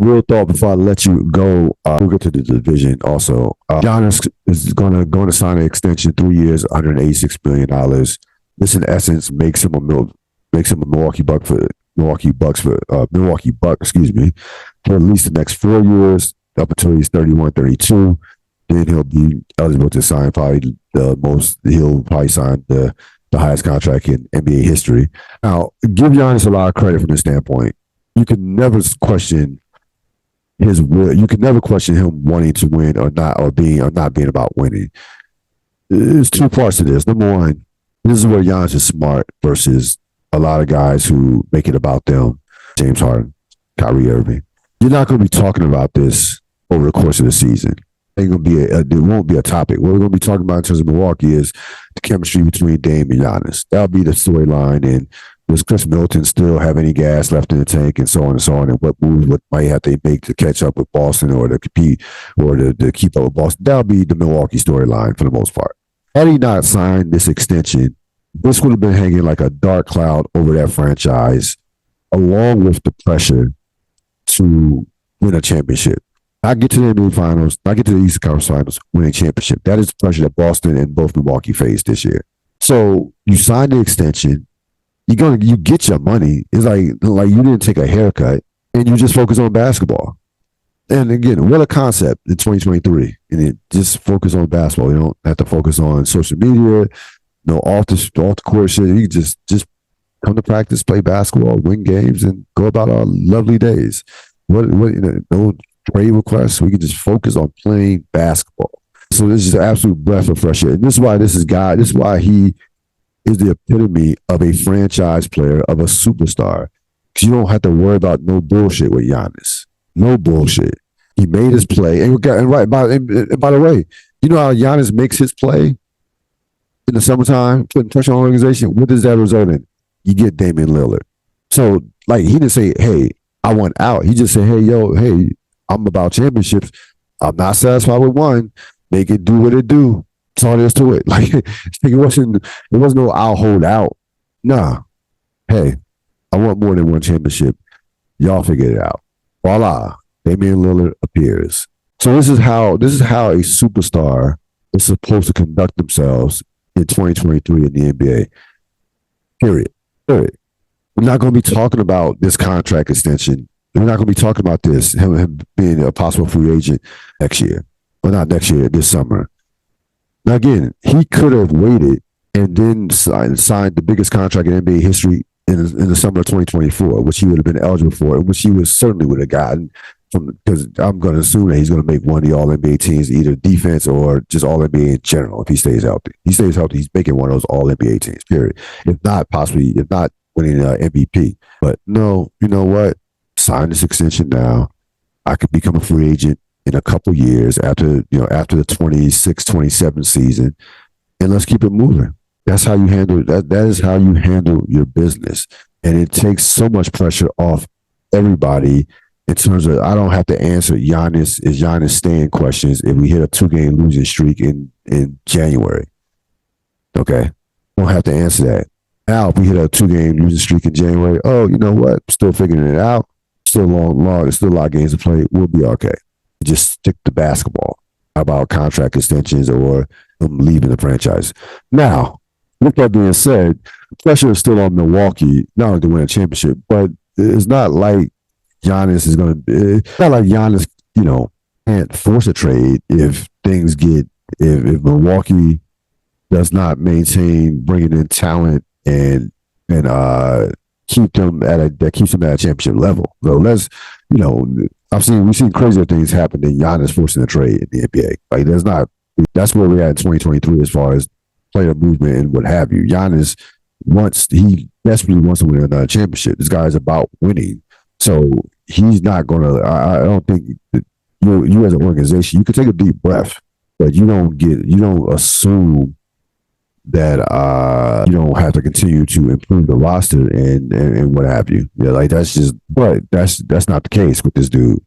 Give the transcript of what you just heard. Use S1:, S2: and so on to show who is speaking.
S1: real thought before I let you go. We'll get to the division also. Giannis is going to sign an extension, 3 years, $186 million. This, in essence, makes him a Milwaukee Buck for Milwaukee Bucks for Milwaukee Buck, excuse me, for at least the next 4 years, up until he's 31, 32. Then he'll be eligible to sign probably he'll probably sign the highest contract in NBA history. Now, give Giannis a lot of credit from this standpoint. You can never question his will. You can never question him wanting to win or not being about winning. There's two parts to this. Number one, this is where Giannis is smart versus a lot of guys who make it about them. James Harden, Kyrie Irving. You're not going to be talking about this over the course of the season. It won't be a topic. What we're going to be talking about in terms of Milwaukee is the chemistry between Dame and Giannis. That'll be the storyline. And does Chris Middleton still have any gas left in the tank, and so on and so on? And what moves might have to make to catch up with Boston or to compete or to keep up with Boston? That'll be the Milwaukee storyline for the most part. Had he not signed this extension, this would have been hanging like a dark cloud over that franchise, along with the pressure to win a championship. Not get to the NBA Finals, not get to the Eastern Conference Finals, win a championship. That is the pressure that Boston and both Milwaukee faced this year. So you sign the extension, you get your money. It's like you didn't take a haircut and you just focus on basketball. And again, what a concept in 2023. And it just focus on basketball. You don't have to focus on social media, no off the court shit. You just come to practice, play basketball, win games, and go about our lovely days. No trade requests. We can just focus on playing basketball. So this is an absolute breath of fresh air. And this is why he is the epitome of a franchise player, of a superstar. Because you don't have to worry about no bullshit with Giannis. No bullshit. He made his play. And by the way, you know how Giannis makes his play in the summertime, putting pressure on the organization? What does that result in? You get Damian Lillard. So, he didn't say, hey, I want out. He just said, hey, I'm about championships. I'm not satisfied with one. Make it do what it do. That's all there is to it. It wasn't no I'll hold out. Nah. Hey, I want more than one championship. Y'all figure it out. Voila. Damian Lillard appears. So this is how a superstar is supposed to conduct themselves in 2023 in the NBA. Period. We're not going to be talking about this contract extension. We're not going to be talking about this, him being a possible free agent next year. Well, not next year, this summer. Now, again, he could have waited and then signed the biggest contract in NBA history in the summer of 2024, which he would have been eligible for, and which he certainly would have gotten, because I'm going to assume that he's going to make one of the All-NBA teams, either defense or just All-NBA in general, if he stays healthy. He's making one of those All-NBA teams, period. If not winning MVP. But no, you know what? Sign this extension now. I could become a free agent in a couple years after the 26-27 season, and let's keep it moving. That's how you handle that. That is how you handle your business, and it takes so much pressure off everybody in terms of I don't have to answer Giannis staying questions if we hit a 2-game losing streak in January. Okay, I don't have to answer that. Now, if we hit a 2-game losing streak in January, oh, you know what? Still figuring it out. Still long. There's still a lot of games to play. We'll be okay. Just stick to basketball. How about contract extensions or leaving the franchise? Now, with that being said, pressure is still on Milwaukee, not only to win a championship, but it's not like Giannis is going to. It's not like Giannis, can't force a trade if Milwaukee does not maintain bringing in talent and keep them keeps them at a championship level. So we've seen crazier things happen than Giannis forcing a trade in the NBA. That's where we're at in 2023 as far as player movement and what have you. Giannis desperately wants to win another championship. This guy is about winning. So he's not going to, I don't think that you as an organization, you can take a deep breath, but you don't assume that you don't have to continue to improve the roster and what have you. Yeah, that's not the case with this dude.